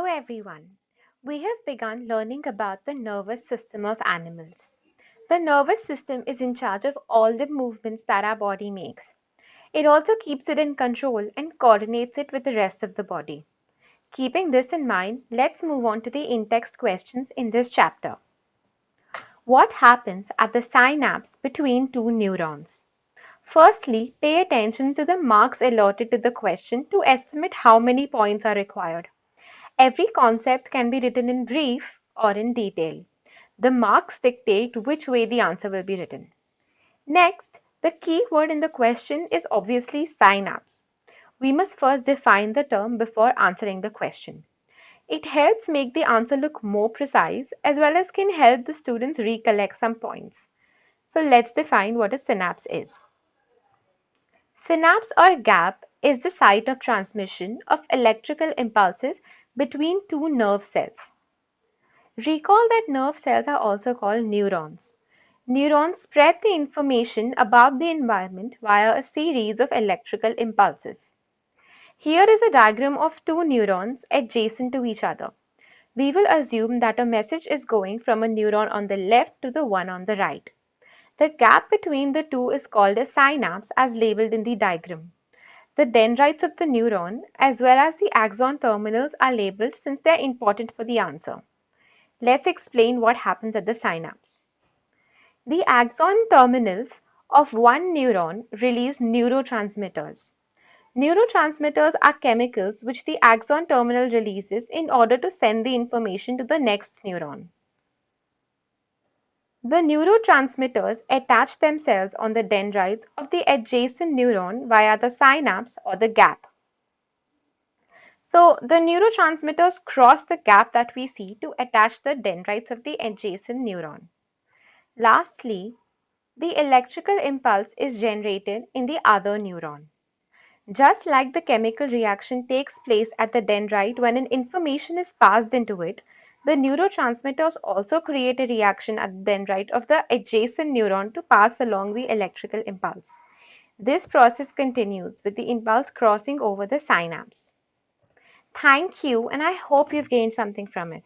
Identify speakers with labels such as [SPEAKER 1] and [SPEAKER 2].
[SPEAKER 1] Hello everyone. We have begun learning about the nervous system of animals. The nervous system is in charge of all the movements that our body makes. It also keeps it in control and coordinates it with the rest of the body. Keeping this in mind, let's move on to the in-text questions in this chapter. What happens at the synapse between two neurons? Firstly, pay attention to the marks allotted to the question to estimate how many points are required. Every concept can be written in brief or in detail. The marks dictate which way the answer will be written. Next, the key word in the question is obviously synapse. We must first define the term before answering the question. It helps make the answer look more precise as well as can help the students recollect some points. So let's define what a synapse is. Synapse or gap is the site of transmission of electrical impulses between two nerve cells. Recall that nerve cells are also called neurons. Neurons spread the information about the environment via a series of electrical impulses. Here is a diagram of two neurons adjacent to each other. We will assume that a message is going from a neuron on the left to the one on the right. The gap between the two is called a synapse as labeled in the diagram. The dendrites of the neuron as well as the axon terminals are labeled since they are important for the answer. Let's explain what happens at the synapse. The axon terminals of one neuron release neurotransmitters. Neurotransmitters are chemicals which the axon terminal releases in order to send the information to the next neuron. The neurotransmitters attach themselves on the dendrites of the adjacent neuron via the synapse or the gap. So the neurotransmitters cross the gap that we see to attach the dendrites of the adjacent neuron. Lastly, the electrical impulse is generated in the other neuron. Just like the chemical reaction takes place at the dendrite when an information is passed into it, the neurotransmitters also create a reaction at the dendrite of the adjacent neuron to pass along the electrical impulse. This process continues with the impulse crossing over the synapse. Thank you, and I hope you've gained something from it.